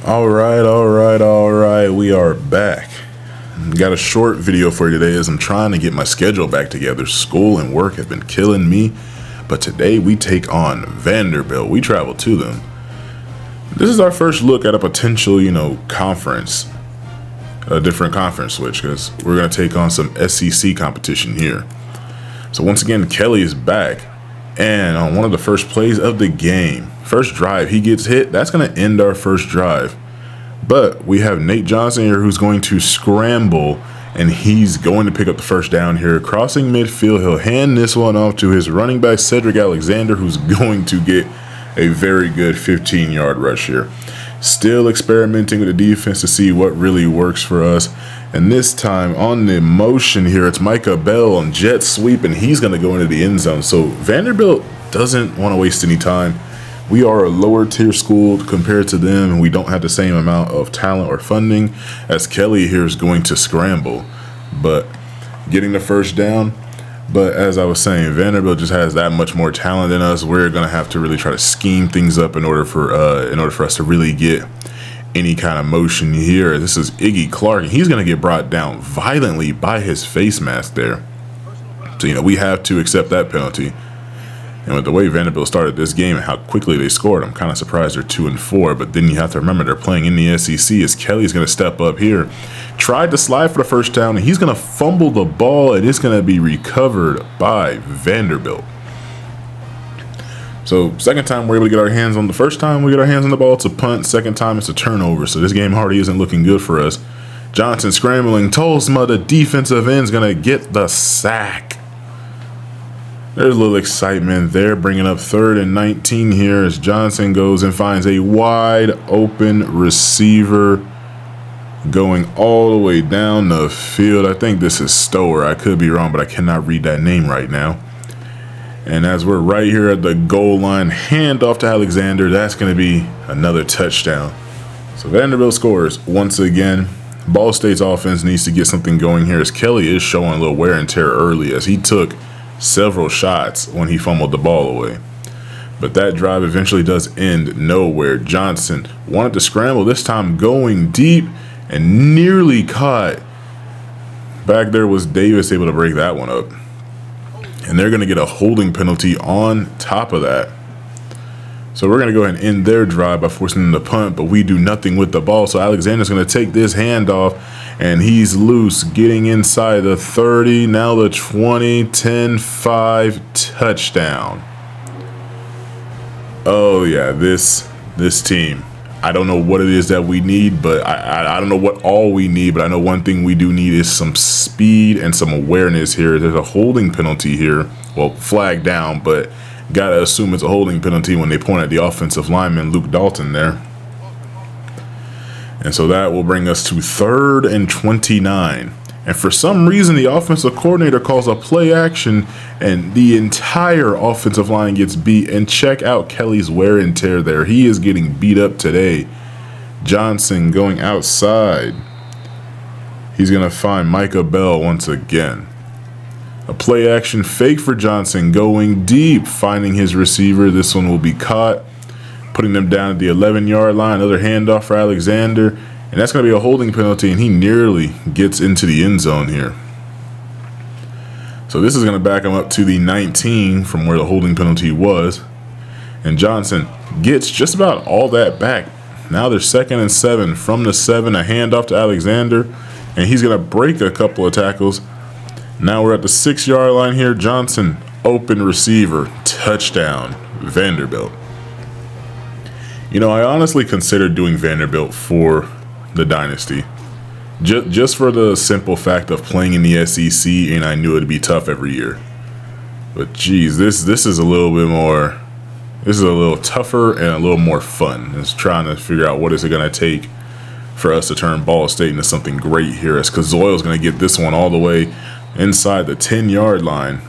All right. We are back. Got a short video for you today as I'm trying to get my schedule back together. School and work have been killing me, but today we take on Vanderbilt. We travel to them. This is our first look at a potential, conference, a different conference switch, because we're going to take on some SEC competition here. So once again, Kelly is back, and on one of the first plays of the game, first drive, he gets hit. That's going to end our first drive. But we have Nate Johnson here who's going to scramble, and he's going to pick up the first down here. Crossing midfield, he'll hand this one off to his running back, Cedric Alexander, who's going to get a very good 15-yard rush here. Still experimenting with the defense to see what really works for us. And this time on the motion here, it's Micah Bell on jet sweep, and he's going to go into the end zone. So Vanderbilt doesn't want to waste any time. We are a lower tier school compared to them, and we don't have the same amount of talent or funding as Kelly here is going to scramble, but getting the first down. But as I was saying, Vanderbilt just has that much more talent than us. We're going to have to really try to scheme things up in order for us to really get any kind of motion here. This is Iggy Clark, and he's going to get brought down violently by his face mask there. So, we have to accept that penalty. And with the way Vanderbilt started this game and how quickly they scored, I'm kind of surprised they're 2-4. But then you have to remember they're playing in the SEC as Kelly's going to step up here. Tried to slide for the first down, and he's going to fumble the ball, and it's going to be recovered by Vanderbilt. So second time we're able to get our hands on the first time we get our hands on the ball, it's a punt. Second time it's a turnover. So this game already isn't looking good for us. Johnson scrambling. Tolsma, the defensive end's going to get the sack. There's a little excitement there, bringing up 3rd and 19 here as Johnson goes and finds a wide open receiver going all the way down the field. I think this is Stower. I could be wrong, but I cannot read that name right now. And as we're right here at the goal line, handoff to Alexander. That's going to be another touchdown. So Vanderbilt scores once again. Ball State's offense needs to get something going here as Kelly is showing a little wear and tear early as he took several shots when he fumbled the ball away. But that drive eventually does end nowhere. Johnson wanted to scramble, this time going deep and nearly caught. Back there was Davis able to break that one up. And they're going to get a holding penalty on top of that. So we're going to go ahead and end their drive by forcing them to punt, but we do nothing with the ball. So Alexander's going to take this handoff, and he's loose, getting inside the 30, now the 20, 10-5, touchdown. Oh, yeah, this team. I don't know what it is that we need, but I don't know what all we need, but I know one thing we do need is some speed and some awareness here. There's a holding penalty here. Well, flag down, but got to assume it's a holding penalty when they point at the offensive lineman, Luke Dalton, there. And so that will bring us to 3rd and 29. And for some reason, the offensive coordinator calls a play action, and the entire offensive line gets beat. And check out Kelly's wear and tear there. He is getting beat up today. Johnson going outside. He's going to find Micah Bell once again. A play action fake for Johnson, going deep, finding his receiver. This one will be caught, putting them down at the 11-yard line. Another handoff for Alexander, and that's going to be a holding penalty, and he nearly gets into the end zone here. So this is going to back him up to the 19 from where the holding penalty was, and Johnson gets just about all that back. Now they're 2nd and 7. From the 7, a handoff to Alexander, and he's going to break a couple of tackles. Now we're at the 6-yard line here. Johnson, open receiver, touchdown, Vanderbilt. I honestly considered doing Vanderbilt for the Dynasty. Just for the simple fact of playing in the SEC, and I knew it'd be tough every year. But geez, this is a little bit more, this is a little tougher and a little more fun. It's trying to figure out what is it going to take for us to turn Ball State into something great here, as Kazoyle's going to get this one all the way inside the 10-yard line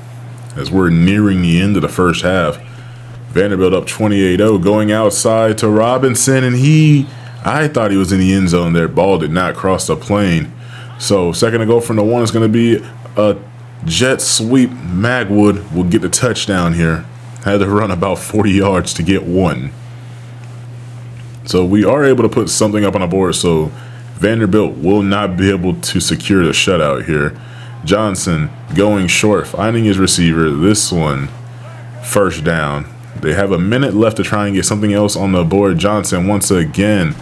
as we're nearing the end of the first half. Vanderbilt up 28-0, going outside to Robinson, and I thought he was in the end zone there. Ball did not cross the plane. So second to go from the 1 is going to be a jet sweep. Magwood will get the touchdown here. Had to run about 40 yards to get 1. So we are able to put something up on the board. So Vanderbilt will not be able to secure the shutout here. Johnson going short, finding his receiver. This one, first down. They have a minute left to try and get something else on the board. Johnson, once again,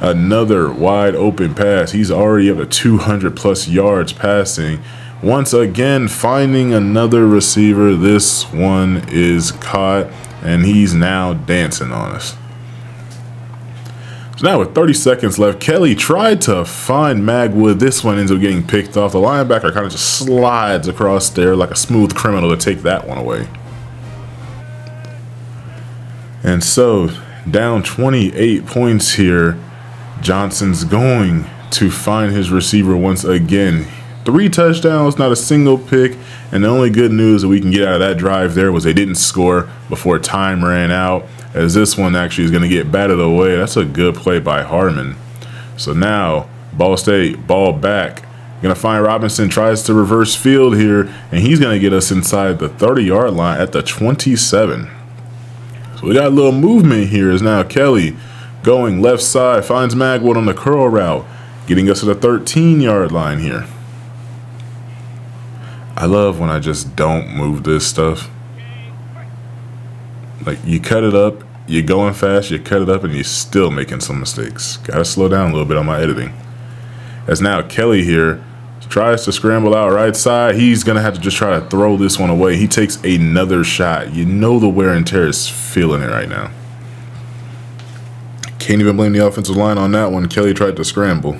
another wide open pass. He's already up to 200 plus yards passing. Once again, finding another receiver. This one is caught, and he's now dancing on us. So now with 30 seconds left, Kelly tried to find Magwood. This one ends up getting picked off. The linebacker kind of just slides across there like a smooth criminal to take that one away. And so down 28 points here. Johnson's going to find his receiver once again. 3 touchdowns, not a single pick. And the only good news that we can get out of that drive there was they didn't score before time ran out, as this one actually is going to get batted away. That's a good play by Harmon. So now Ball State, ball back. Going to find Robinson, tries to reverse field here, and he's going to get us inside the 30-yard line at the 27. So we got a little movement here as now Kelly going left side, finds Magwood on the curl route, getting us to the 13-yard line here. I love when I just don't move this stuff. Like, you cut it up, you're going fast, you cut it up, and you're still making some mistakes. Gotta slow down a little bit on my editing. As now Kelly here tries to scramble out right side. He's gonna have to just try to throw this one away. He takes another shot. You know the wear and tear is feeling it right now. Can't even blame the offensive line on that one. Kelly tried to scramble.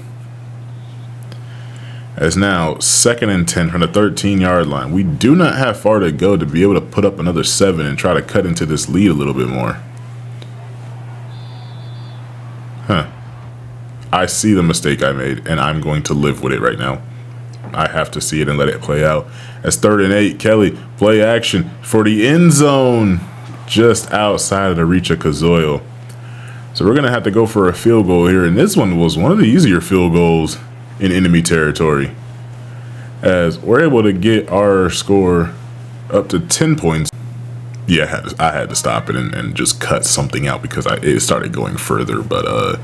As now 2nd and 10 from the 13-yard line. We do not have far to go to be able to put up another 7 and try to cut into this lead a little bit more. I see the mistake I made, and I'm going to live with it right now. I have to see it and let it play out. As 3rd and 8, Kelly, play action for the end zone, just outside of the reach of Kazoil. So we're going to have to go for a field goal here, and this one was one of the easier field goals in enemy territory, as we're able to get our score up to 10 points. Yeah, I had to stop it and just cut something out because it started going further. But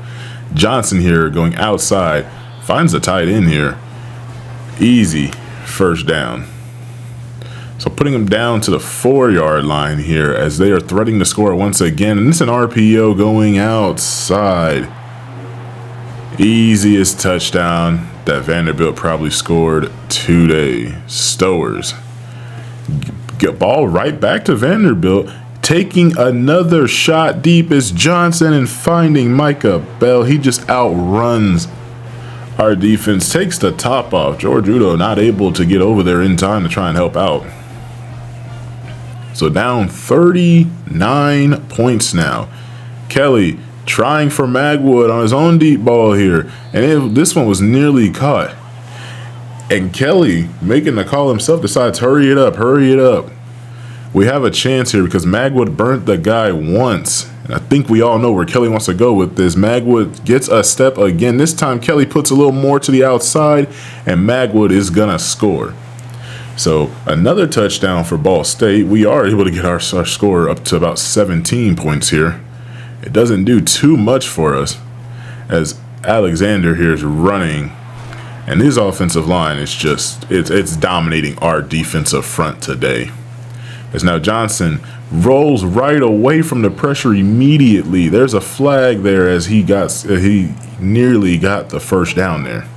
Johnson here going outside, finds the tight end here. Easy first down. So putting him down to the 4-yard line here as they are threatening to score once again. And this is an RPO going outside. Easiest touchdown that Vanderbilt probably scored today. Stowers. Get ball right back to Vanderbilt. Taking another shot deep is Johnson and finding Micah Bell. He just outruns our defense. Takes the top off. George Udo not able to get over there in time to try and help out. So down 39 points now. Kelly trying for Magwood on his own deep ball here. And this one was nearly caught. And Kelly, making the call himself, decides, hurry it up, hurry it up. We have a chance here because Magwood burnt the guy once. And I think we all know where Kelly wants to go with this. Magwood gets a step again. This time Kelly puts a little more to the outside, and Magwood is going to score. So another touchdown for Ball State. We are able to get our score up to about 17 points here. It doesn't do too much for us as Alexander here is running, and his offensive line is just, it's dominating our defensive front today. As now Johnson rolls right away from the pressure immediately. There's a flag there as he nearly got the first down there.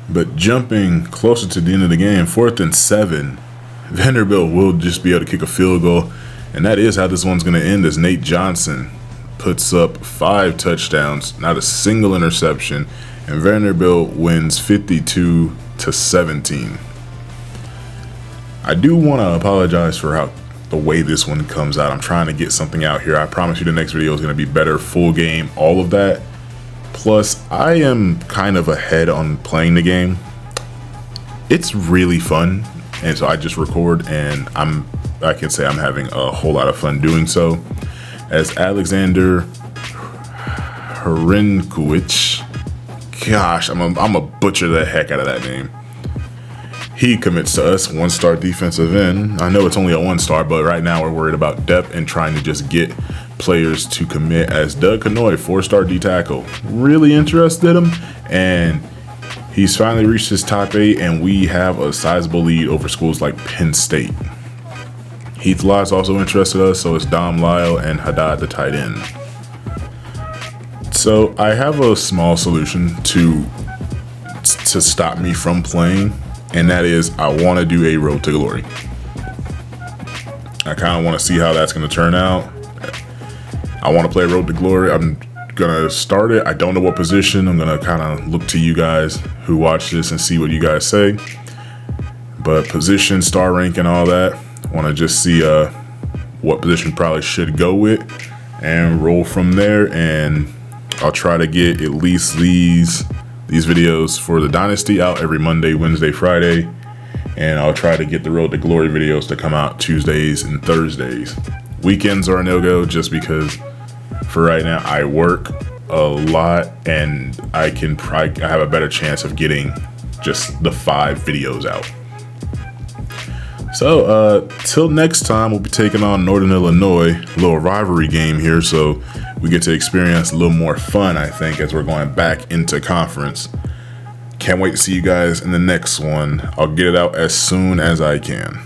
But jumping closer to the end of the game, 4th and 7, Vanderbilt will just be able to kick a field goal. And that is how this one's going to end, as Nate Johnson puts up 5 touchdowns, not a single interception, and Vanderbilt wins 52-17. I do want to apologize for the way this one comes out. I'm trying to get something out here. I promise you the next video is going to be better, full game, all of that. Plus, I am kind of ahead on playing the game. It's really fun, and so I just record, and I can say I'm having a whole lot of fun doing so. As Alexander Hrinkwich, gosh, I'm a butcher the heck out of that name. He commits to us, 1-star defensive end. I know it's only a 1-star, but right now we're worried about depth and trying to just get players to commit. As Doug Canoy, 4-star D tackle, really interested in him, and he's finally reached his top 8, and we have a sizable lead over schools like Penn State. Heath Lott's also interested us, so it's Dom Lyle and Haddad, the tight end. So I have a small solution to stop me from playing, and that is I want to do a Road to Glory. I kind of want to see how that's going to turn out. I want to play Road to Glory. I'm going to start it. I don't know what position. I'm going to kind of look to you guys who watch this and see what you guys say. But position, star rank, and all that, I want to just see what position probably should go with and roll from there. And I'll try to get at least these videos for the Dynasty out every Monday, Wednesday, Friday. And I'll try to get the Road to Glory videos to come out Tuesdays and Thursdays. Weekends are a no-go just because for right now I work a lot, and I have a better chance of getting just the 5 videos out. So till next time, we'll be taking on Northern Illinois, a little rivalry game here, so we get to experience a little more fun, I think, as we're going back into conference. Can't wait to see you guys in the next one. I'll get it out as soon as I can.